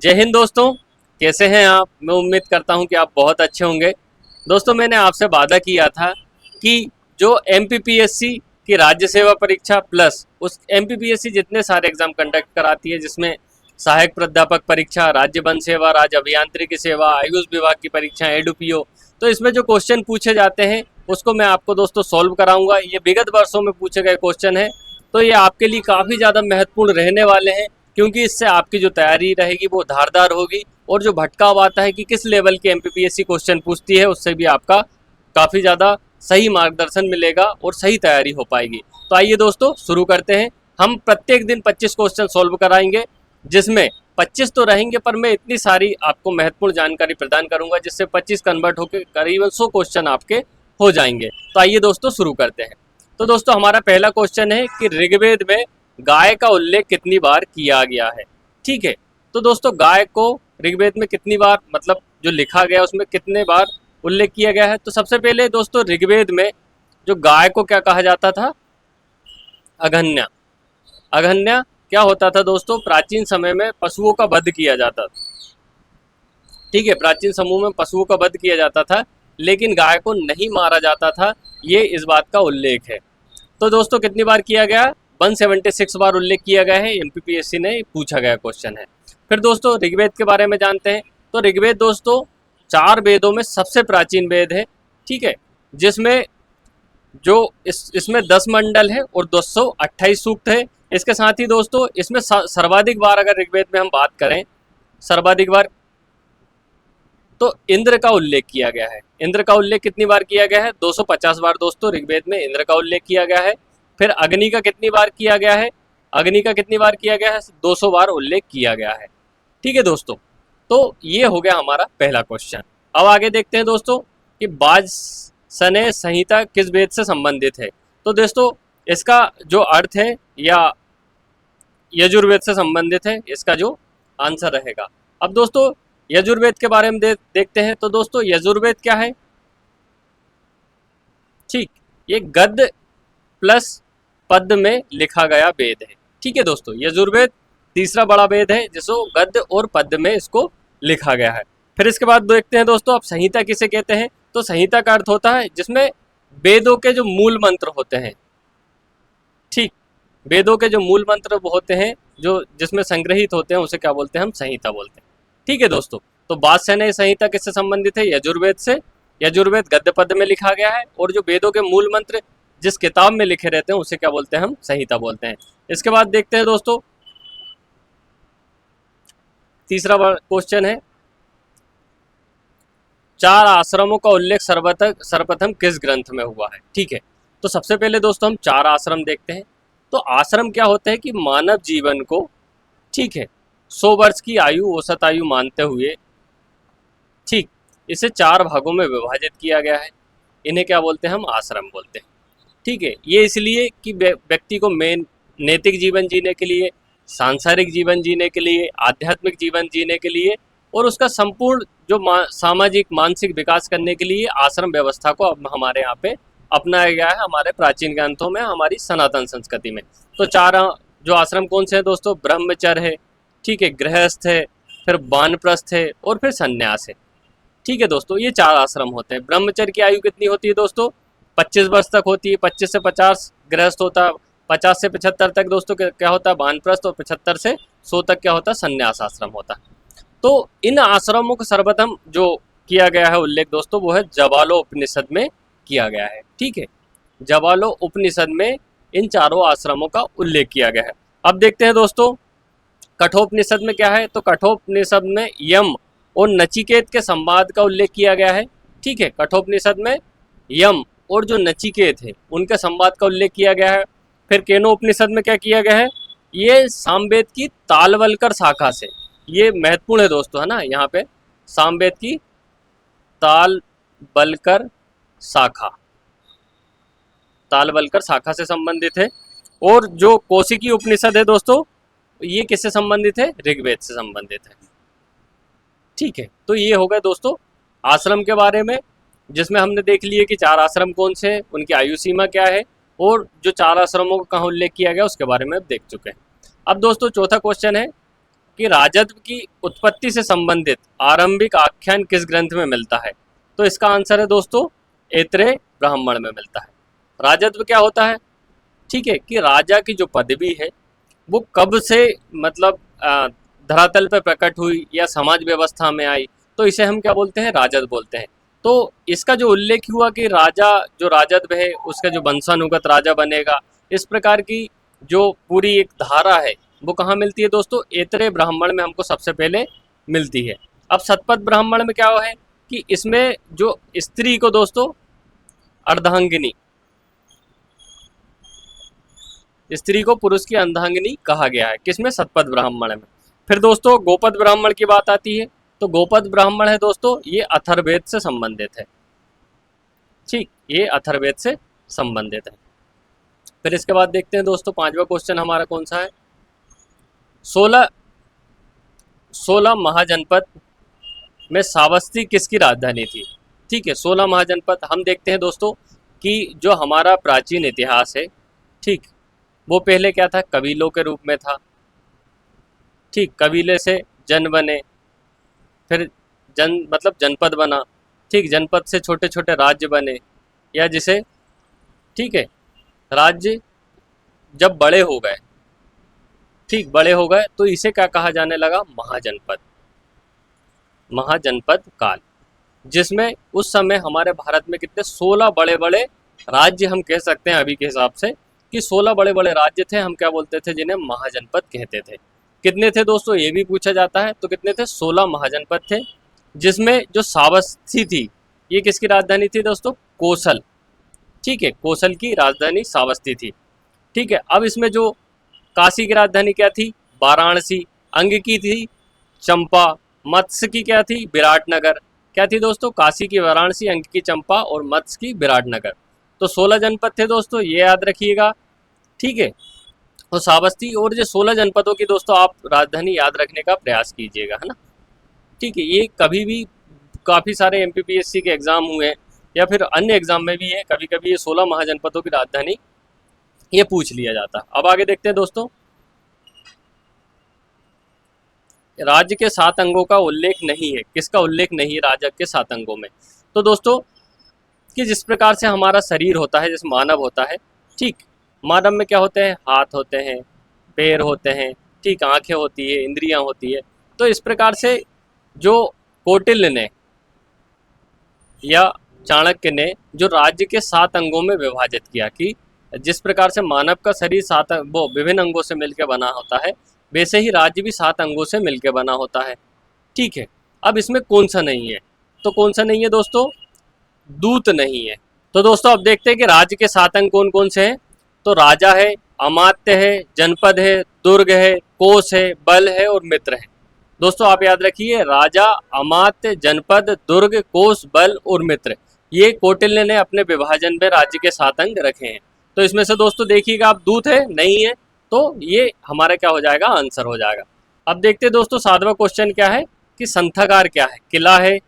जय हिंद दोस्तों, कैसे हैं आप। मैं उम्मीद करता हूं कि आप बहुत अच्छे होंगे। दोस्तों, मैंने आपसे वादा किया था कि जो एमपीपीएससी की राज्य सेवा परीक्षा प्लस उस एमपीपीएससी जितने सारे एग्जाम कंडक्ट कराती है, जिसमें सहायक प्राध्यापक परीक्षा, राज्य वन सेवा, राज्य अभियांत्रिकी सेवा, आयुष विभाग की परीक्षा, एडुपीओ, तो इसमें जो क्वेश्चन पूछे जाते हैं उसको मैं आपको दोस्तों सॉल्व कराऊंगा। ये विगत वर्षों में पूछे गए क्वेश्चन है, तो ये आपके लिए काफ़ी ज़्यादा महत्वपूर्ण रहने वाले हैं, क्योंकि इससे आपकी जो तैयारी रहेगी वो धारदार होगी। और जो भटकाव आता है कि किस लेवल के एमपीपीएससी क्वेश्चन पूछती है, उससे भी आपका काफ़ी ज़्यादा सही मार्गदर्शन मिलेगा और सही तैयारी हो पाएगी। तो आइए दोस्तों शुरू करते हैं। हम प्रत्येक दिन 25 क्वेश्चन सॉल्व कराएंगे, जिसमें 25 तो रहेंगे, पर मैं इतनी सारी आपको महत्वपूर्ण जानकारी प्रदान करूंगा जिससे 25 कन्वर्ट होकर करीबन 100 क्वेश्चन आपके हो जाएंगे। तो आइए दोस्तों शुरू करते हैं। तो दोस्तों, हमारा पहला क्वेश्चन है कि ऋग्वेद में गाय का उल्लेख कितनी बार किया गया है। ठीक है, तो दोस्तों गाय को ऋग्वेद में कितनी बार, मतलब जो लिखा गया उसमें कितने बार उल्लेख किया गया है। तो सबसे पहले दोस्तों, ऋग्वेद में जो गाय को क्या कहा जाता था, अघन्या। अघन्या क्या होता था दोस्तों, प्राचीन समय में पशुओं का वध किया जाता था। ठीक है, प्राचीन समूह में पशुओं का वध किया जाता था, लेकिन गाय को नहीं मारा जाता था, ये इस बात का उल्लेख है। तो दोस्तों कितनी बार किया गया, 176 बार उल्लेख किया गया है, एमपीपीएससी ने पूछा गया क्वेश्चन है। फिर दोस्तों ऋग्वेद के बारे में जानते हैं। तो ऋग्वेद दोस्तों 4 वेदों में सबसे प्राचीन वेद है। ठीक है, जिसमें जो इसमें 10 मंडल है और 228 सूक्त है। इसके साथ ही दोस्तों इसमें सर्वाधिक बार अगर ऋग्वेद में हम बात करें, सर्वाधिक बार तो इंद्र का उल्लेख किया गया है। इंद्र का उल्लेख कितनी बार किया गया है, 250 बार दोस्तों ऋग्वेद में इंद्र का उल्लेख किया गया है। फिर अग्नि का कितनी बार किया गया है, अग्नि का कितनी बार किया गया है, 200 बार उल्लेख किया गया है। ठीक है दोस्तों, तो ये हो गया हमारा पहला क्वेश्चन। अब आगे देखते हैं दोस्तों कि वाजसनेय संहिता किस वेद से संबंधित है। तो दोस्तों इसका जो अर्थ है या यजुर्वेद से संबंधित है, इसका जो आंसर रहेगा। अब दोस्तों यजुर्वेद के बारे में देखते हैं। तो दोस्तों यजुर्वेद क्या है, ठीक, ये गद्य प्लस पद्य में लिखा गया वेद है। ठीक है दोस्तों, यजुर्वेद तीसरा बड़ा वेद है जिसको गद्य और पद्य में इसको लिखा गया है। फिर इसके बाद देखते हैं दोस्तों, अब संहिता किसे कहते हैं। तो संहिता का अर्थ होता है जिसमें वेदों के जो मूल मंत्र होते हैं, ठीक, वेदों के जो मूल मंत्र वो होते हैं जो जिसमें संग्रहित होते हैं, उसे क्या बोलते हैं, हम संहिता बोलते हैं। ठीक है दोस्तों, तो वाजसनेय संहिता किससे संबंधित है, यजुर्वेद से। यजुर्वेद गद्य पद्य में लिखा गया है, और जो वेदों के मूल मंत्र जिस किताब में लिखे रहते हैं उसे क्या बोलते हैं, हम संहिता बोलते हैं। इसके बाद देखते हैं दोस्तों, तीसरा क्वेश्चन है, 4 आश्रमों का उल्लेख सर्वप्रथम किस ग्रंथ में हुआ है। ठीक है, तो सबसे पहले दोस्तों हम 4 आश्रम देखते हैं। तो आश्रम क्या होते हैं कि मानव जीवन को, ठीक है, 100 वर्ष की आयु, औसत आयु मानते हुए, ठीक, इसे 4 भागों में विभाजित किया गया है। इन्हें क्या बोलते हैं, हम आश्रम बोलते हैं। ठीक है, ये इसलिए कि व्यक्ति को नैतिक जीवन जीने के लिए, सांसारिक जीवन जीने के लिए, आध्यात्मिक जीवन जीने के लिए और उसका संपूर्ण जो सामाजिक मानसिक विकास करने के लिए आश्रम व्यवस्था को अब हमारे यहाँ पे अपनाया गया है, हमारे प्राचीन ग्रंथों में, हमारी सनातन संस्कृति में। तो 4 जो आश्रम कौन से हैं दोस्तों, ब्रह्मचर्य है, ठीक है, गृहस्थ है, फिर वानप्रस्थ है और फिर संन्यास है। ठीक है दोस्तों, ये 4 आश्रम होते हैं। ब्रह्मचर्य की आयु कितनी होती है दोस्तों, 25 वर्ष तक होती है। 25 से 50 गृहस्थ होता है, 50 से 75 तक दोस्तों क्या होता है, वानप्रस्थ, और 75 से 100 तक क्या होता है, संन्यास आश्रम होता है। तो इन आश्रमों को सर्वप्रथम जो किया गया है उल्लेख दोस्तों, वो है जवालो उपनिषद में किया गया है। ठीक है, जवालो उपनिषद में इन 4 आश्रमों का उल्लेख किया गया है। अब देखते हैं दोस्तों कठोपनिषद में क्या है। तो कठोपनिषद में यम और नचिकेत के संवाद का उल्लेख किया गया है। ठीक है, कठोपनिषद में यम और जो नचिकेत है उनके संवाद का उल्लेख किया गया है। फिर केनोपनिषद में क्या किया गया है, ये सामवेद की तालवलकर शाखा से, ये महत्वपूर्ण है दोस्तों, है ना, यहाँ पे सामवेद की तालवलकर शाखा, तालवलकर शाखा से संबंधित है। और जो कौशिकी उपनिषद है दोस्तों, ये किससे संबंधित है, ऋग्वेद से संबंधित है। ठीक है, तो ये हो गए दोस्तों आश्रम के बारे में, जिसमें हमने देख लिए कि 4 आश्रम कौन से हैं, उनकी आयु सीमा क्या है, और जो 4 आश्रमों का कहाँ उल्लेख किया गया उसके बारे में अब देख चुके हैं। अब दोस्तों चौथा क्वेश्चन है, कि राजत्व की उत्पत्ति से संबंधित आरंभिक आख्यान किस ग्रंथ में मिलता है? तो इसका आंसर है दोस्तों ऐतरेय ब्राह्मण में मिलता है। राजत्व क्या होता है? ठीक है, कि राजा की जो पदवी है वो कब से मतलब धरातल पर प्रकट हुई या समाज व्यवस्था में आई, तो इसे हम क्या बोलते हैं? राजत्व बोलते हैं। तो इसका जो उल्लेख हुआ कि राजा जो राजत्व है उसका जो वंशानुगत राजा बनेगा, इस प्रकार की जो पूरी एक धारा है वो कहाँ मिलती है दोस्तों? ऐतरेय ब्राह्मण में हमको सबसे पहले मिलती है। अब शतपथ ब्राह्मण में क्या है कि इसमें जो स्त्री को दोस्तों अर्धांगिनी, स्त्री को पुरुष की अर्धांगिनी कहा गया है, किसमें? शतपथ ब्राह्मण में। फिर दोस्तों गोपद ब्राह्मण की बात आती है, तो गोपद ब्राह्मण है दोस्तों ये अथर्ववेद से संबंधित है। ठीक, ये अथर्ववेद से संबंधित है। फिर इसके बाद देखते हैं दोस्तों पांचवा क्वेश्चन हमारा कौन सा है? 16 महाजनपद में श्रावस्ती किसकी राजधानी थी? ठीक है, 16 महाजनपद हम देखते हैं दोस्तों कि जो हमारा प्राचीन इतिहास है, ठीक, वो पहले क्या था? कबीलों के रूप में था। ठीक, कबीले से जन बने, फिर मतलब जनपद बना। ठीक, जनपद से छोटे छोटे राज्य बने, या जिसे, ठीक है, राज्य जब बड़े हो गए, ठीक, बड़े हो गए तो इसे क्या कहा जाने लगा? महाजनपद। महाजनपद काल, जिसमें उस समय हमारे भारत में कितने 16 बड़े बड़े राज्य हम कह सकते हैं अभी के हिसाब से कि 16 बड़े बड़े राज्य थे, हम क्या बोलते थे? जिन्हें महाजनपद कहते थे। कितने थे दोस्तों? ये भी पूछा जाता है। तो कितने थे? 16 महाजनपद थे, जिसमें जो श्रावस्ती थी ये किसकी राजधानी थी दोस्तों? कोसल। ठीक है, कोसल की राजधानी श्रावस्ती थी। ठीक है, अब इसमें जो काशी की राजधानी क्या थी? वाराणसी। अंग की थी चंपा। मत्स्य की क्या थी? विराटनगर। क्या थी दोस्तों? काशी की वाराणसी, अंग की चंपा और मत्स्य की विराटनगर। तो 16 जनपद थे दोस्तों, ये याद रखिएगा। ठीक है, तो श्रावस्ती और जो 16 जनपदों की दोस्तों आप राजधानी याद रखने का प्रयास कीजिएगा, है ना। ठीक है, ये कभी भी काफ़ी सारे एमपीपीएससी के एग्जाम हुए या फिर अन्य एग्जाम में भी है, कभी कभी ये 16 महाजनपदों की राजधानी ये पूछ लिया जाता। अब आगे देखते हैं दोस्तों, राज्य के 7 अंगों का उल्लेख नहीं है। किसका उल्लेख नहीं है राज्य के 7 अंगों में? तो दोस्तों कि जिस प्रकार से हमारा शरीर होता है, जैसे मानव होता है, ठीक, मानव में क्या होते हैं? हाथ होते हैं, पैर होते हैं, ठीक, आंखें होती है, इंद्रियां होती है। तो इस प्रकार से जो कौटिल्य ने या चाणक्य ने जो राज्य के 7 अंगों में विभाजित किया कि जिस प्रकार से मानव का शरीर 7 वो विभिन्न अंगों से मिलकर बना होता है, वैसे ही राज्य भी 7 अंगों से मिलकर बना होता है। ठीक है, अब इसमें कौन सा नहीं है? तो कौन सा नहीं है दोस्तों? दूत नहीं है। तो दोस्तों अब देखते हैं कि राज्य के 7 अंग कौन कौन से हैं। तो राजा है, अमात्य है, जनपद है, दुर्ग है, कोष है, बल है और मित्र है। दोस्तों आप याद रखिए, राजा, अमात्य, जनपद, दुर्ग, कोष, बल और मित्र, ये कौटिल्य ने अपने विभाजन में राज्य के 7 अंग रखे हैं। तो इसमें से दोस्तों देखिएगा आप, दूत है, नहीं है, तो ये हमारा क्या हो जाएगा? आंसर हो जाएगा। अब देखते हैं दोस्तों 7वां क्वेश्चन क्या है कि संथागार क्या है? किला है,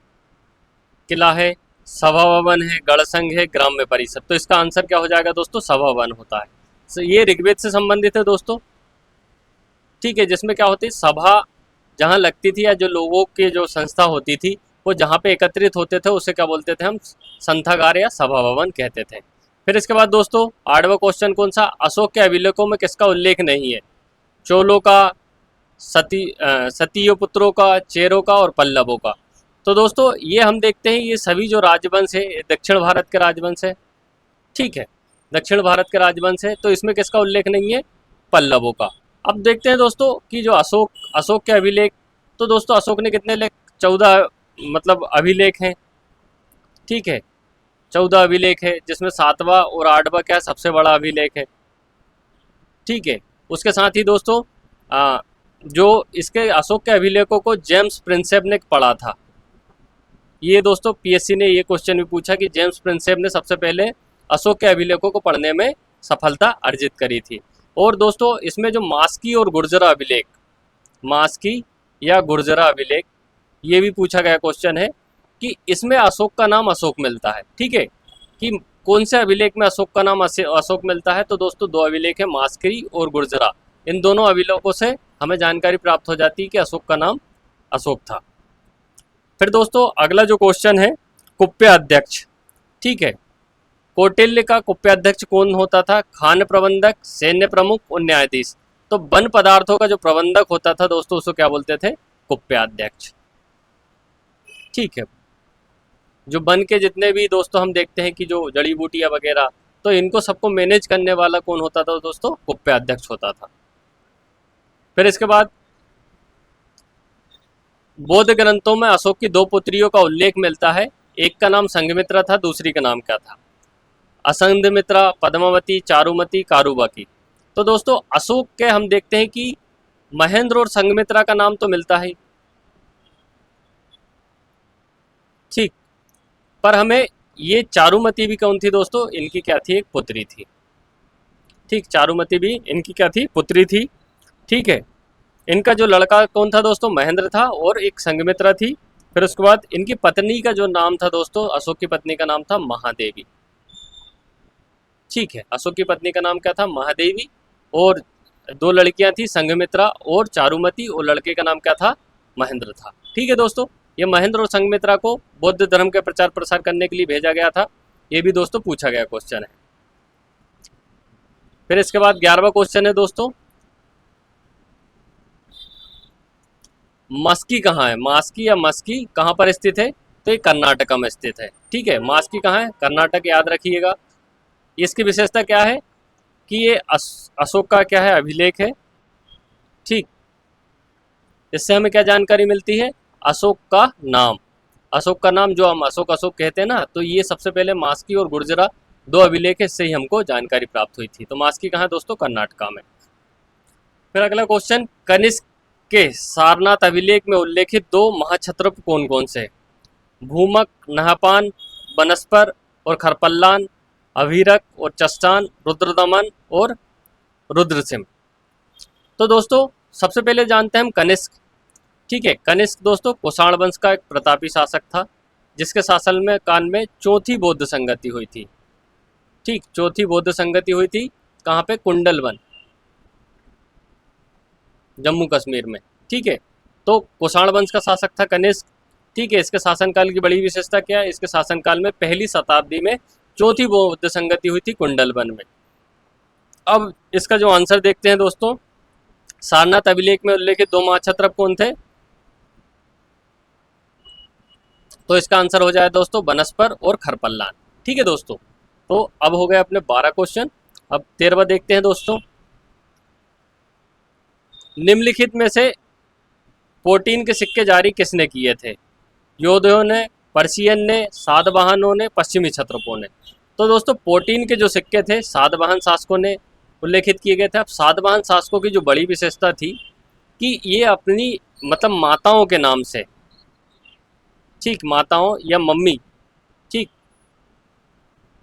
किला है, सभा भवन है, गणसंघ है, ग्राम्य परिषद। तो इसका आंसर क्या हो जाएगा दोस्तों? सभा भवन होता है। तो ये ऋग्वेद से संबंधित है दोस्तों। ठीक है, जिसमें क्या होती है? सभा जहाँ लगती थी या जो लोगों की जो संस्था होती थी वो जहाँ पे एकत्रित होते थे उसे क्या बोलते थे हम? संथागार या सभा भवन कहते थे। फिर इसके बाद दोस्तों 8वां क्वेश्चन कौन सा? अशोक के अभिलेखों में किसका उल्लेख नहीं है? चोलों का, सतीय पुत्रों का, चेरों का और पल्लवों का। तो दोस्तों ये हम देखते हैं, ये सभी जो राजवंश है दक्षिण भारत के राजवंश है। ठीक है, दक्षिण भारत के राजवंश है, तो इसमें किसका उल्लेख नहीं है? पल्लवों का। अब देखते हैं दोस्तों कि जो अशोक के अभिलेख, तो दोस्तों अशोक ने कितने लेख? 14 मतलब अभिलेख हैं। ठीक है, 14 अभिलेख है, जिसमें 7वां और 8वां क्या सबसे बड़ा अभिलेख है। ठीक है, उसके साथ ही दोस्तों जो इसके अशोक के अभिलेखों को जेम्स प्रिंसेप ने पढ़ा था। ये दोस्तों पीएससी ने ये क्वेश्चन भी पूछा कि जेम्स प्रिंसेप ने सबसे पहले अशोक के अभिलेखों को पढ़ने में सफलता अर्जित करी थी। और दोस्तों इसमें जो मास्की और गुर्जरा अभिलेख, मास्की या गुर्जरा अभिलेख, ये भी पूछा गया क्वेश्चन है कि इसमें अशोक का नाम अशोक मिलता है। ठीक है, कि कौन से अभिलेख में अशोक का नाम अशोक मिलता है? तो दोस्तों 2 अभिलेख है, मास्की और गुर्जरा। इन दोनों अभिलेखों से हमें जानकारी प्राप्त हो जाती है कि अशोक का नाम अशोक था। फिर दोस्तों अगला जो क्वेश्चन है, कुप्याध्यक्ष। ठीक है, कौटिल्य का कुप्याध्यक्ष कौन होता था? खान प्रबंधक, सैन्य प्रमुख और न्यायाधीश। तो वन पदार्थों का जो प्रबंधक होता था दोस्तों, उसको क्या बोलते थे? कुप्याध्यक्ष। ठीक है, जो वन के जितने भी दोस्तों हम देखते हैं कि जो जड़ी बूटियां वगैरह, तो इनको सबको मैनेज करने वाला कौन होता था दोस्तों? कुप्याध्यक्ष होता था। फिर इसके बाद बौद्ध ग्रंथों में अशोक की दो पुत्रियों का उल्लेख मिलता है। एक का नाम संघमित्रा था, दूसरी का नाम क्या था? असंघमित्रा, पद्मावती, चारुमती, कारुबाकी। तो दोस्तों अशोक के हम देखते हैं कि महेंद्र और संघमित्रा का नाम तो मिलता है, ठीक, पर हमें ये चारुमती भी कौन थी दोस्तों? इनकी क्या थी? एक पुत्री थी। ठीक, चारुमती भी इनकी क्या थी? पुत्री थी। ठीक है, इनका जो लड़का कौन था दोस्तों? महेंद्र था, और एक संघमित्रा थी। फिर उसके बाद इनकी पत्नी का जो नाम था दोस्तों, अशोक की पत्नी का नाम था महादेवी। ठीक है, अशोक की पत्नी का नाम क्या था? महादेवी। और दो लड़कियां थी, संघमित्रा और चारुमती, और लड़के का नाम क्या था? महेंद्र था। ठीक है दोस्तों, ये महेंद्र और संघमित्रा को बौद्ध धर्म के प्रचार प्रसार करने के लिए भेजा गया था। ये भी दोस्तों पूछा गया क्वेश्चन है। फिर इसके बाद 11वां क्वेश्चन है दोस्तों, मस्की कहाँ है? मास्की या मस्की कहाँ पर स्थित है? तो ये कर्नाटक में स्थित है। ठीक है, मास्की कहाँ है? कर्नाटक, याद रखिएगा। इसकी विशेषता क्या है कि ये अशोक का क्या है? अभिलेख है। ठीक, इससे हमें क्या जानकारी मिलती है? अशोक का नाम, अशोक का नाम जो हम अशोक अशोक कहते हैं ना, तो ये सबसे पहले मास्की और गुर्जरा दो अभिलेख है, इससे ही हमको जानकारी प्राप्त हुई थी। तो मास्की कहाँ है दोस्तों? कर्नाटका में। फिर अगला क्वेश्चन, कनिष्क के सारनाथ अभिलेख में उल्लेखित दो महाक्षत्रप कौन कौन से? भूमक, नहपान, बनस्पर और खरपल्लान, अभिरक और चस्टान, रुद्रदमन और रुद्रसिंह। तो दोस्तों सबसे पहले जानते हैं हम कनिष्क। ठीक है, कनिष्क दोस्तों कुषाण वंश का एक प्रतापी शासक था, जिसके शासन में काल में चौथी बौद्ध संगति हुई थी। ठीक, चौथी बौद्ध संगति हुई थी कहाँ पे? कुंडलवन, जम्मू कश्मीर में। ठीक है, तो कुषाण वंश का शासक था कनिष्क। ठीक है, इसके शासनकाल की बड़ी विशेषता क्या है? इसके शासनकाल में पहली शताब्दी में चौथी बौद्ध संगति हुई थी कुंडलवन में। अब इसका जो आंसर देखते हैं दोस्तों, सारनाथ अभिलेख में उल्लेखित दो महाक्षत्रप कौन थे? तो इसका आंसर हो जाए दोस्तों बनस्पर और खरपल्लान। ठीक है दोस्तों, तो अब हो गए अपने 12 क्वेश्चन। अब 13वां देखते हैं दोस्तों, निम्नलिखित में से पोर्टीन के सिक्के जारी किसने किए थे? योधों ने, पर्शियन ने, सातवाहनों ने, पश्चिमी क्षत्रपों ने। तो दोस्तों पोर्टीन के जो सिक्के थे सातवाहन शासकों ने उल्लेखित किए गए थे। अब सातवाहन शासकों की जो बड़ी विशेषता थी कि ये अपनी मतलब माताओं के नाम से, ठीक, माताओं या मम्मी, ठीक,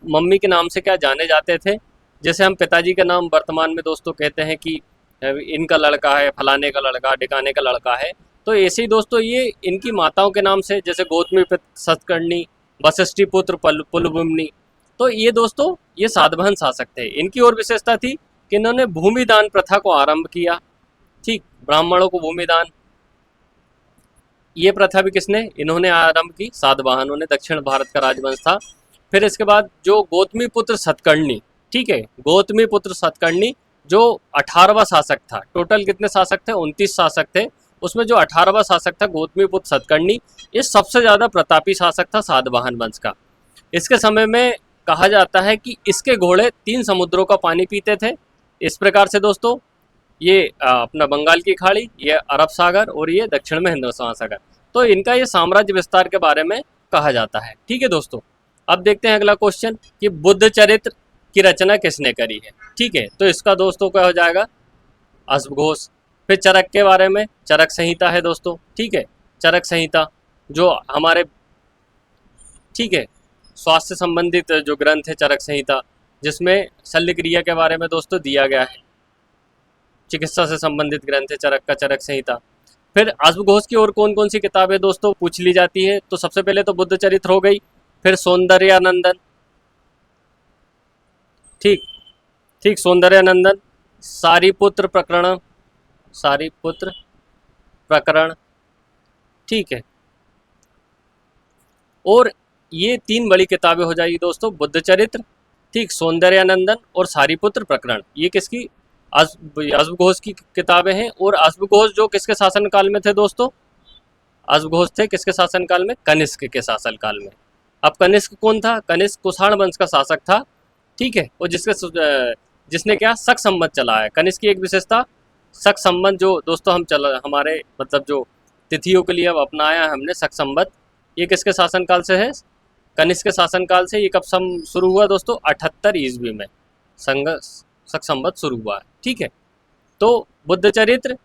मम्मी के नाम से क्या जाने जाते थे। जैसे हम पिताजी का नाम वर्तमान में दोस्तों कहते हैं कि इनका लड़का है, फलाने का लड़का, ढिकाने का लड़का है, तो ऐसे ही दोस्तों ये इनकी माताओं के नाम से, जैसे गौतमी सतकर्णी, वशिष्ठी पुत्र पुलुबुम्नी। तो ये दोस्तों ये सातवाहन शासक थे। इनकी और विशेषता थी कि इन्होंने भूमि दान प्रथा को आरंभ किया। ठीक, ब्राह्मणों को भूमि दान, ये प्रथा भी किसने? इन्होंने आरंभ की, सातवाहनों ने। दक्षिण भारत का राजवंश था। फिर इसके बाद जो गौतमी पुत्र सतकर्णी, ठीक है, गौतमी पुत्र सतकर्णी जो 18वां शासक था। टोटल कितने शासक थे? 29 शासक थे। उसमें जो 18वां शासक था गौतमी पुत्र सतकर्णी, ये सबसे ज़्यादा प्रतापी शासक था सातवाहन वंश का। इसके समय में कहा जाता है कि इसके घोड़े 3 समुद्रों का पानी पीते थे। इस प्रकार से दोस्तों ये अपना बंगाल की खाड़ी, ये अरब सागर, और ये दक्षिण में हिंद महासागर। तो इनका ये साम्राज्य विस्तार के बारे में कहा जाता है। ठीक है दोस्तों, अब देखते हैं अगला क्वेश्चन कि बुद्ध चरित्र की रचना किसने करी है? ठीक है, तो इसका दोस्तों क्या हो जाएगा? अश्वघोष। फिर चरक के बारे में, चरक संहिता है दोस्तों। ठीक है, चरक संहिता जो हमारे, ठीक है, स्वास्थ्य संबंधित जो ग्रंथ है चरक संहिता, जिसमें शल्य क्रिया के बारे में दोस्तों दिया गया है। चिकित्सा से संबंधित ग्रंथ है चरक का, चरक संहिता। फिर अश्वघोष की और कौन कौन सी किताबें दोस्तों पूछ ली जाती है? तो सबसे पहले तो बुद्ध चरित्र हो गई, फिर सौंदर्यानंदन, ठीक, ठीक, सौंदर्यानंदन, सारीपुत्र प्रकरण, सारीपुत्र प्रकरण, ठीक है। और ये 3 बड़ी किताबें हो जाएगी दोस्तों, बुद्ध चरित्र, ठीक, सौंदर्यानंदन और सारीपुत्र प्रकरण। ये किसकी, अश्वघोष की किताबें हैं। और अश्वघोष जो किसके शासनकाल में थे दोस्तों, अश्वघोष थे किसके शासनकाल में, कनिष्क के शासनकाल में। अब कनिष्क कौन था, कनिष्क कुषाण वंश का शासक था, ठीक है। और जिसने क्या शक संबंध चलाया। कनिष्क की एक विशेषता शक संबंध, जो दोस्तों हमारे मतलब जो तिथियों के लिए अब अपनाया है हमने शक संबंध, ये किसके शासनकाल से है, कनिष्क के शासनकाल से। ये कब शुरू हुआ दोस्तों, 78 ईस्वी में शक संबंध शुरू हुआ है, ठीक है। तो बुद्ध चरित्र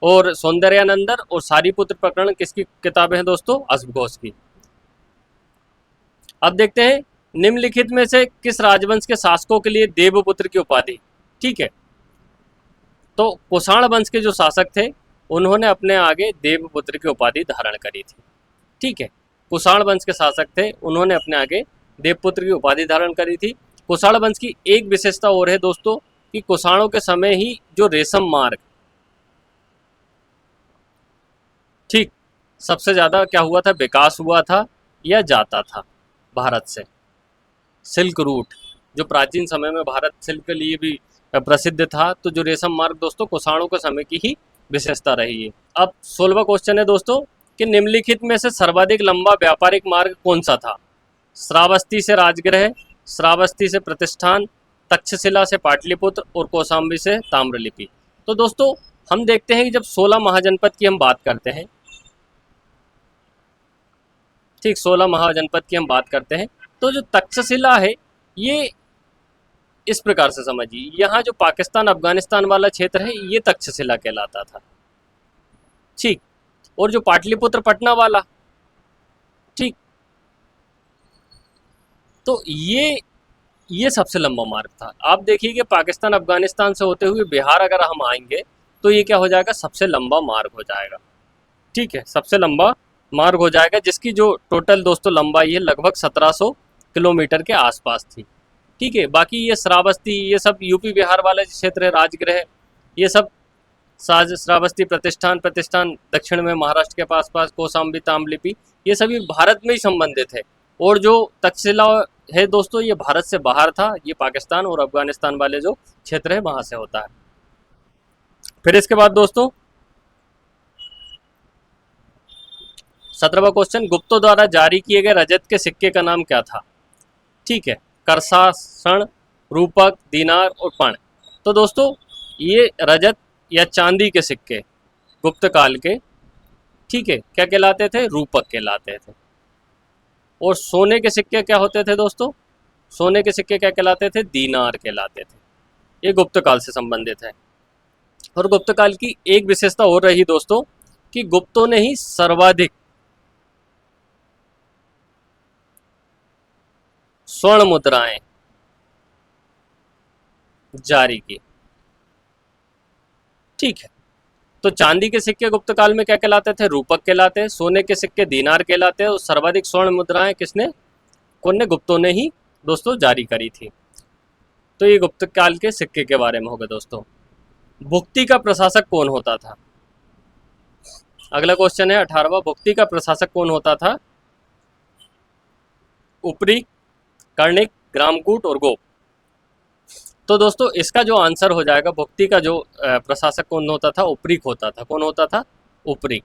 और सौंदर्यानंदन और सारीपुत्र प्रकरण किसकी किताबें हैं दोस्तों, अश्वघोष की। अब देखते हैं निम्नलिखित में से किस राजवंश के शासकों के लिए देवपुत्र की उपाधि, ठीक है। तो कुषाण वंश के जो शासक थे उन्होंने अपने आगे देवपुत्र की उपाधि धारण करी थी, ठीक है। कुषाण वंश के शासक थे, उन्होंने अपने आगे देवपुत्र की उपाधि धारण करी थी। कुषाण वंश की एक विशेषता और है दोस्तों कि कुषाणों के समय ही जो रेशम मार्ग, ठीक, सबसे ज़्यादा क्या हुआ था, विकास हुआ था या जाता था भारत से। सिल्क रूट जो प्राचीन समय में भारत सिल्क के लिए भी प्रसिद्ध था, तो जो रेशम मार्ग दोस्तों कुषाणों के समय की ही विशेषता रही है। अब 16वां क्वेश्चन है दोस्तों कि निम्नलिखित में से सर्वाधिक लंबा व्यापारिक मार्ग कौन सा था। श्रावस्ती से राजगृह, श्रावस्ती से प्रतिष्ठान, तक्षशिला से पाटलिपुत्र और कौशाम्बी से ताम्रलिपि। तो दोस्तों हम देखते हैं कि जब 16 महाजनपद की हम बात करते हैं, ठीक, 16 महाजनपद की हम बात करते हैं, तो जो तक्षशिला है ये इस प्रकार से समझिए, यहाँ जो पाकिस्तान अफगानिस्तान वाला क्षेत्र है ये तक्षशिला कहलाता था, ठीक। और जो पाटलिपुत्र पटना वाला, ठीक, तो ये सबसे लंबा मार्ग था। आप देखिए कि पाकिस्तान अफगानिस्तान से होते हुए बिहार अगर हम आएंगे तो ये क्या हो जाएगा, सबसे लंबा मार्ग हो जाएगा, ठीक है, सबसे लंबा मार्ग हो जाएगा, जिसकी जो टोटल दोस्तों लंबाई है लगभग 1700 किलोमीटर के आसपास थी, ठीक है। बाकी ये श्रावस्ती, ये सब यूपी बिहार वाला क्षेत्र है, राजगृह, ये सब श्रावस्ती प्रतिष्ठान दक्षिण में महाराष्ट्र के पास कौशाम्बी ताम्रलिपि, ये सभी भारत में ही संबंधित है। और जो तक्षशिला है दोस्तों ये भारत से बाहर था, ये पाकिस्तान और अफगानिस्तान वाले जो क्षेत्र है वहां से होता है। फिर इसके बाद दोस्तों 17वां क्वेश्चन, गुप्तों द्वारा जारी किए गए रजत के सिक्के का नाम क्या था, ठीक है। करशासन, रूपक, दीनार और पण। तो दोस्तों ये रजत या चांदी के सिक्के गुप्त काल के, ठीक है, क्या कहलाते थे, रूपक कहलाते थे। और सोने के सिक्के क्या होते थे दोस्तों, सोने के सिक्के क्या कहलाते थे, दीनार कहलाते थे। ये गुप्त काल से संबंधित है। और गुप्त काल की एक विशेषता और रही दोस्तों कि गुप्तों ने ही सर्वाधिक स्वर्ण मुद्राएं जारी की, ठीक है। तो चांदी के सिक्के गुप्त काल में क्या कहलाते थे, रूपक कहलाते हैं। सोने के सिक्के दीनार कहलाते हैं। और सर्वाधिक स्वर्ण मुद्राएं कौन ने, गुप्तों ने ही दोस्तों जारी करी थी। तो ये गुप्त काल के सिक्के के बारे में होगा दोस्तों। भुक्ति का प्रशासक कौन होता था, अगला क्वेश्चन है 18वां, भुक्ति का प्रशासक कौन होता था, उपरी, कर्णिक, ग्रामकूट और गोप। तो दोस्तों इसका जो आंसर हो जाएगा, भुक्ति का जो प्रशासक कौन होता था, उपरीक होता था। कौन होता था, उपरीक।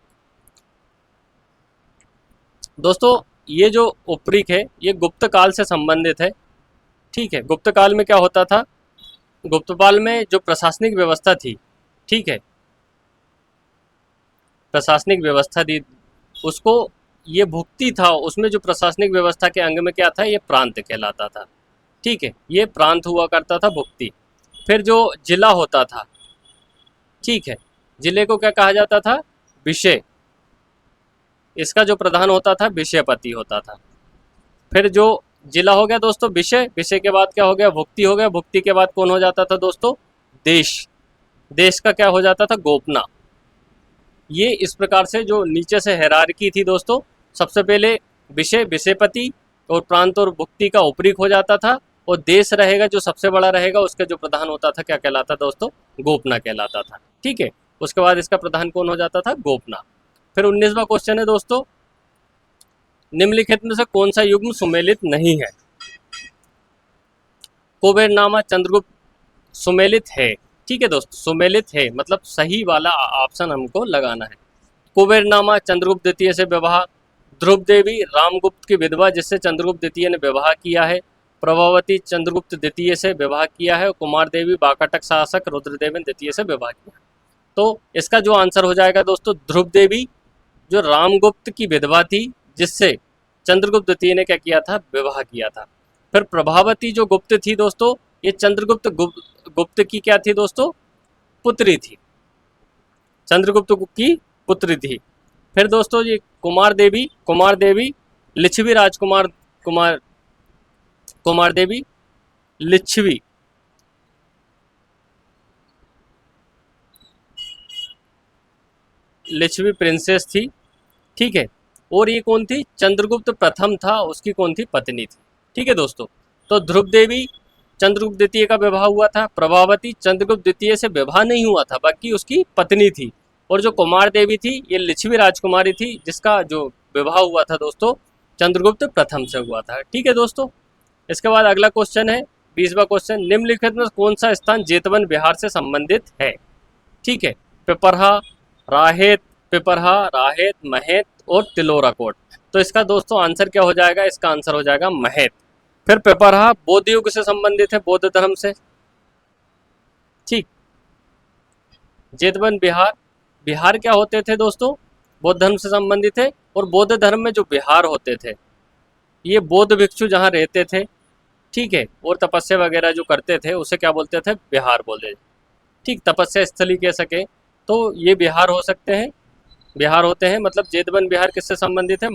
दोस्तों ये जो उपरीक है ये गुप्त काल से संबंधित है, ठीक है। गुप्त काल में क्या होता था, गुप्तकाल में जो प्रशासनिक व्यवस्था थी, ठीक है, प्रशासनिक व्यवस्था थी उसको ये भुक्ति था, उसमें जो प्रशासनिक व्यवस्था के अंग में क्या था, ये प्रांत कहलाता था, ठीक है। ये प्रांत हुआ करता था भुक्ति। फिर जो जिला होता था, ठीक है, जिले को क्या कहा जाता था, विषय। इसका जो प्रधान होता था विषयपति होता था। फिर जो जिला हो गया दोस्तों विषय, विषय के बाद क्या हो गया, भुक्ति हो गया। भुक्ति के बाद कौन हो जाता था दोस्तों, देश। देश का क्या हो जाता था, गोपना। ये इस प्रकार से जो नीचे से हायरार्की थी दोस्तों, सबसे पहले विषय, विषयपति और प्रांत और भुक्ति का उपरीक हो जाता था। और देश रहेगा जो सबसे बड़ा रहेगा, उसका जो प्रधान होता था क्या कहलाता दोस्तों, गोपना कहलाता था, ठीक है। उसके बाद इसका प्रधान कौन हो जाता था? गोपनाथ। फिर 19वां क्वेश्चन है दोस्तों, निम्नलिखित में से कौन सा युग्म सुमेलित नहीं है? कुबेरनामा चंद्रगुप्त सुमेलित है। ठीक है दोस्तों, सुमेलित है मतलब सही वाला ऑप्शन हमको लगाना है। कुबेरनामा चंद्रगुप्त द्वितीय से विवाह, ध्रुव देवी रामगुप्त की विधवा जिससे चंद्रगुप्त द्वितीय ने विवाह किया है, प्रभावती चंद्रगुप्त द्वितीय से विवाह किया है, कुमार देवी वाकाटक शासक रुद्रदेवन द्वितीय से विवाह किया। तो इसका जो आंसर हो जाएगा दोस्तों, ध्रुव देवी जो रामगुप्त की विधवा थी जिससे चंद्रगुप्त द्वितीय ने क्या किया था? विवाह किया था। फिर प्रभावती जो गुप्त थी दोस्तों, ये चंद्रगुप्त गुप्त की क्या थी दोस्तों? पुत्री थी, चंद्रगुप्त की पुत्री थी। फिर दोस्तों ये कुमार देवी लिच्छवी राजकुमार कुमार देवी लिच्छवी प्रिंसेस थी। ठीक है, और ये कौन थी? चंद्रगुप्त प्रथम था, उसकी कौन थी? पत्नी थी। ठीक है दोस्तों, तो ध्रुव देवी चंद्रगुप्त द्वितीय का विवाह हुआ था, प्रभावती चंद्रगुप्त द्वितीय से विवाह नहीं हुआ था, बाकी उसकी पत्नी थी। और जो कुमार देवी थी ये लिच्छवी राजकुमारी थी जिसका जो विवाह हुआ था दोस्तों चंद्रगुप्त प्रथम से हुआ था। ठीक है दोस्तों, इसके बाद अगला क्वेश्चन है 20वां क्वेश्चन, निम्नलिखित में कौन सा स्थान जेतवन बिहार से संबंधित है? ठीक है, पिपरहा, राहेत, महेत और तिलोरा कोट। तो इसका दोस्तों आंसर क्या हो जाएगा? इसका आंसर हो जाएगा महेत। फिर पिपरहा बौद्ध युग से संबंधित है, बौद्ध धर्म से। ठीक, जेतवन बिहार क्या होते थे दोस्तों? बौद्ध धर्म से संबंधित है। और बौद्ध धर्म में जो बिहार होते थे ये बौद्ध भिक्षु जहाँ रहते थे, ठीक है, और तपस्या वगैरह जो करते थे उसे क्या बोलते थे? बिहार बोलते थे। ठीक, तपस्या स्थली कह सके तो ये बिहार हो सकते हैं, बिहार होते हैं। मतलब जेतवन बिहार किससे संबंधित है?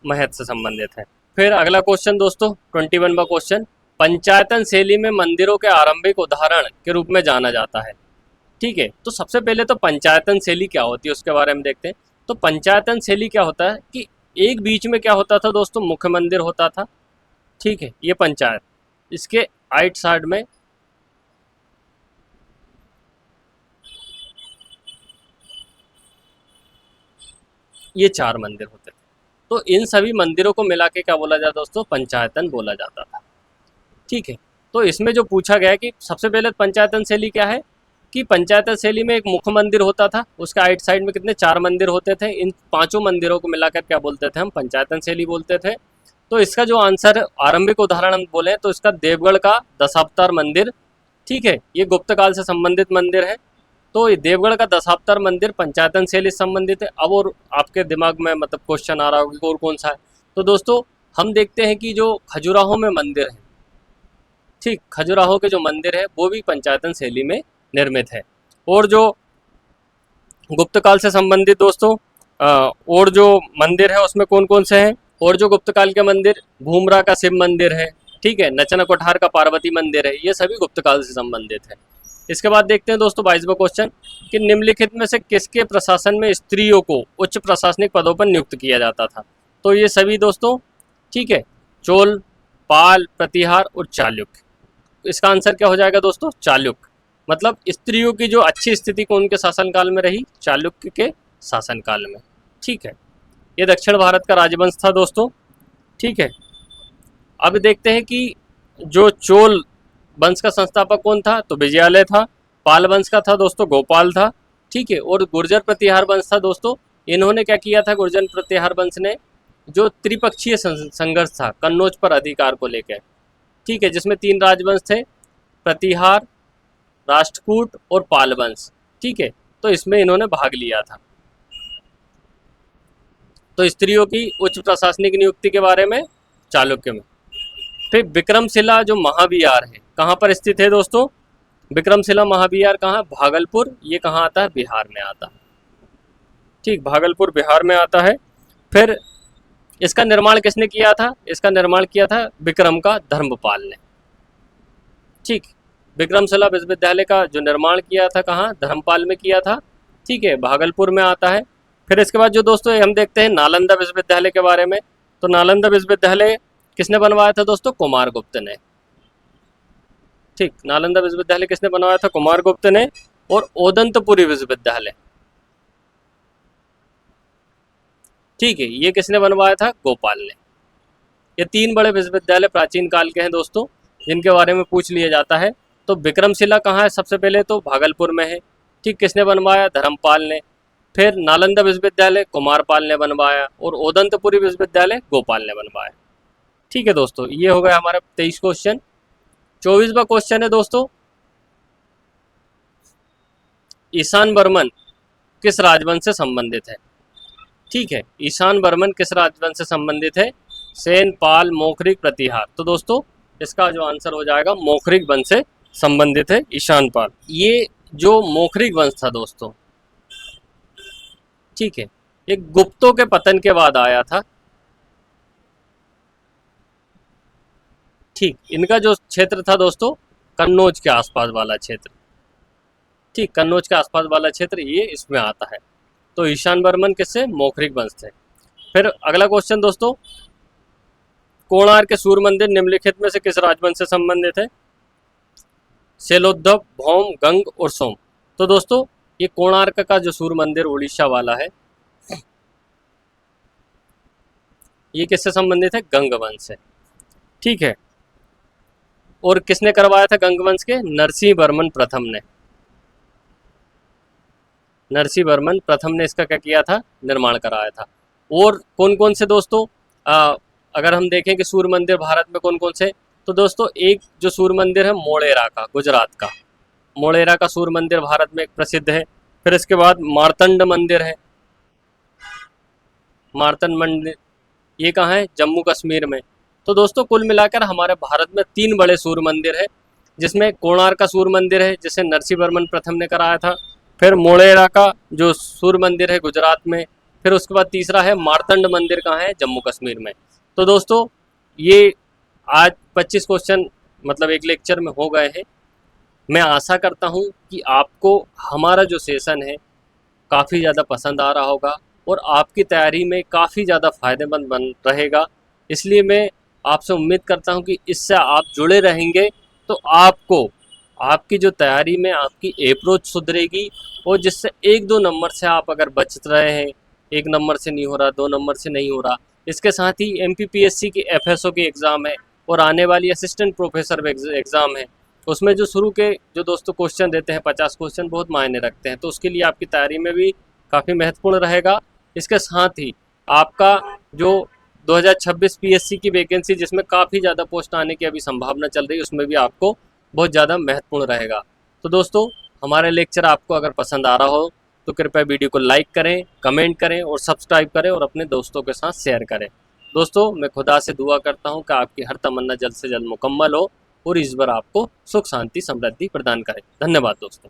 महेत से संबंधित है। फिर अगला क्वेश्चन दोस्तों 21वां क्वेश्चन, पंचायतन शैली में मंदिरों के आरंभिक उदाहरण के रूप में जाना जाता है। ठीक है, तो सबसे पहले तो पंचायतन शैली क्या होती है उसके बारे में देखते हैं। तो पंचायतन शैली क्या होता है कि एक बीच में क्या होता था दोस्तों? मुख्य मंदिर होता था। ठीक है, ये पंचायत, इसके राइट साइड में ये 4 मंदिर होते थे। तो इन सभी मंदिरों को मिला के क्या बोला जाता दोस्तों? पंचायतन बोला जाता था। ठीक है, तो इसमें जो पूछा गया कि सबसे पहले पंचायतन शैली क्या है कि पंचायतन शैली में एक मुख्य मंदिर होता था, उसके राइट साइड में कितने? 4 मंदिर होते थे। इन 5 मंदिरों को मिलाकर क्या बोलते थे? हम पंचायतन शैली बोलते थे। तो इसका जो आंसर आरंभिक उदाहरण हम बोले तो इसका देवगढ़ का दशावतार मंदिर, ठीक है, ये गुप्त काल से संबंधित मंदिर है। तो ये देवगढ़ का दशावतार मंदिर पंचायतन शैली से संबंधित है। अब और आपके दिमाग में मतलब क्वेश्चन आ रहा होगा कि और कौन सा है? तो दोस्तों हम देखते हैं कि जो खजुराहो में मंदिर है, ठीक, खजुराहो के जो मंदिर है वो भी पंचायतन शैली में निर्मित है। और जो गुप्त काल से संबंधित दोस्तों और जो मंदिर है उसमें कौन कौन से हैं? और जो गुप्त काल के मंदिर, भूमरा का शिव मंदिर है, ठीक है, नचना कोठार का पार्वती मंदिर है, ये सभी गुप्त काल से संबंधित है। इसके बाद देखते हैं दोस्तों 22वां क्वेश्चन कि निम्नलिखित में से किसके प्रशासन में स्त्रियों को उच्च प्रशासनिक पदों पर नियुक्त किया जाता था? तो ये सभी दोस्तों, ठीक है, चोल, पाल, प्रतिहार और चालुक्य। इसका आंसर क्या हो जाएगा दोस्तों? चालुक्य। मतलब स्त्रियों की जो अच्छी स्थिति को उनके शासनकाल में रही, चालुक्य के शासनकाल में। ठीक है, ये दक्षिण भारत का राजवंश था दोस्तों। ठीक है, अब देखते हैं कि जो चोल वंश का संस्थापक कौन था? तो विजयालय था। पाल वंश का था दोस्तों गोपाल था। ठीक है, और गुर्जर प्रतिहार वंश था दोस्तों, इन्होंने क्या किया था? गुर्जर प्रतिहार वंश ने जो त्रिपक्षीय संघर्ष था कन्नौज पर अधिकार को लेकर, ठीक है, जिसमें 3 राजवंश थे, प्रतिहार, राष्ट्रकूट और पाल वंश। ठीक है, तो इसमें इन्होंने भाग लिया था। तो स्त्रियों की उच्च प्रशासनिक नियुक्ति के बारे में चालुक्य में। फिर विक्रमशिला जो महाविहार है कहाँ पर स्थित है दोस्तों? विक्रमशिला महाविहार कहाँ? भागलपुर। ये कहाँ आता है? बिहार में आता है। ठीक, भागलपुर बिहार में आता है। फिर इसका निर्माण किसने किया था? इसका निर्माण किया था विक्रम का धर्मपाल ने। ठीक, विक्रमशिला विश्वविद्यालय का जो निर्माण किया था कहाँ? धर्मपाल में किया था। ठीक है, भागलपुर में आता है। फिर इसके बाद जो दोस्तों हम देखते हैं नालंदा विश्वविद्यालय के बारे में। तो नालंदा विश्वविद्यालय किसने बनवाया था दोस्तों? कुमारगुप्त ने। ठीक, नालंदा विश्वविद्यालय किसने बनवाया था? कुमारगुप्त ने। और ओदंतपुरी विश्वविद्यालय। ठीक है, ये किसने बनवाया था? गोपाल ने। ये 3 बड़े विश्वविद्यालय प्राचीन काल के हैं दोस्तों, जिनके बारे में पूछ लिया जाता है। तो विक्रमशिला कहाँ है? सबसे पहले तो भागलपुर में है। ठीक, किसने बनवाया? धर्मपाल ने। फिर नालंदा विश्वविद्यालय कुमारपाल ने बनवाया, और ओदंतपुरी विश्वविद्यालय गोपाल ने बनवाया। ठीक है दोस्तों, ये हो गया हमारा 23 क्वेश्चन। 24वां क्वेश्चन है दोस्तों, ईशान बर्मन किस राजवंश से संबंधित है? ठीक है, ईशान बर्मन किस राजवंश से संबंधित है? सेन, पाल, मोखरिक, प्रतिहार। तो दोस्तों इसका जो आंसर हो जाएगा मोखरिक वंश से संबंधित है ईशान पाल। ये जो मोखरिक वंश था दोस्तों, ठीक है, ये गुप्तों के पतन के बाद आया था। ठीक, इनका जो क्षेत्र था दोस्तों, कन्नौज के आसपास वाला क्षेत्र। ठीक, कन्नौज के आसपास वाला क्षेत्र ये इसमें आता है। तो ईशान बर्मन किससे? मोखरिक वंश से। फिर अगला क्वेश्चन दोस्तों, कोणार्क के सूर्य मंदिर निम्नलिखित में से किस राजवंश से संबंधित है? शैलोद्धव, भौम, गंग और सोम। तो दोस्तों ये कोणार्क का जो सूर्य मंदिर उड़ीसा वाला है, ये किससे संबंधित है? गंग वंश से। ठीक है, और किसने करवाया था गंग वंश के? नरसिंह वर्मन प्रथम ने। नरसिंह वर्मन प्रथम ने इसका क्या किया था? निर्माण कराया था। और कौन कौन से दोस्तों, अगर हम देखें कि सूर्य मंदिर भारत में कौन कौन से, तो दोस्तों एक जो सूर्य मंदिर है मोढेरा का, गुजरात का मोढेरा का सूर्य मंदिर भारत में एक प्रसिद्ध है। फिर इसके बाद मार्तंड मंदिर है। मार्तंड मंदिर ये कहाँ है? जम्मू कश्मीर में। तो दोस्तों कुल मिलाकर हमारे भारत में 3 बड़े सूर्य मंदिर है, जिसमें कोणार्क का सूर्य मंदिर है जिसे नरसिंह वर्मन प्रथम ने कराया था। फिर मोढेरा का जो सूर्य मंदिर है गुजरात में। फिर उसके बाद तीसरा है मार्तंड मंदिर, कहाँ है? जम्मू कश्मीर में। तो दोस्तों ये आज 25 क्वेश्चन मतलब एक लेक्चर में हो गए हैं। मैं आशा करता हूँ कि आपको हमारा जो सेशन है काफ़ी ज़्यादा पसंद आ रहा होगा और आपकी तैयारी में काफ़ी ज़्यादा फ़ायदेमंद बन रहेगा। इसलिए मैं आपसे उम्मीद करता हूँ कि इससे आप जुड़े रहेंगे तो आपको आपकी जो तैयारी में आपकी अप्रोच सुधरेगी, और जिससे 1-2 नंबर से आप अगर बच रहे हैं, 1 नंबर से नहीं हो रहा, 2 नंबर से नहीं हो रहा, इसके साथ ही MPPSC की FSO की एग्ज़ाम है और आने वाली असिस्टेंट प्रोफेसर एग्ज़ाम है, उसमें जो शुरू के जो दोस्तों क्वेश्चन देते हैं 50 क्वेश्चन बहुत मायने रखते हैं। तो उसके लिए आपकी तैयारी में भी काफ़ी महत्वपूर्ण रहेगा। इसके साथ ही आपका जो 2026 PSC की वैकेंसी जिसमें काफ़ी ज़्यादा पोस्ट आने की अभी संभावना चल रही है, उसमें भी आपको बहुत ज़्यादा महत्वपूर्ण रहेगा। तो दोस्तों हमारे लेक्चर आपको अगर पसंद आ रहा हो तो कृपया वीडियो को लाइक करें, कमेंट करें और सब्सक्राइब करें और अपने दोस्तों के साथ शेयर करें। दोस्तों मैं खुदा से दुआ करता हूँ कि आपकी हर तमन्ना जल्द से जल्द मुकम्मल हो और इस बार आपको सुख शांति समृद्धि प्रदान करें। धन्यवाद दोस्तों।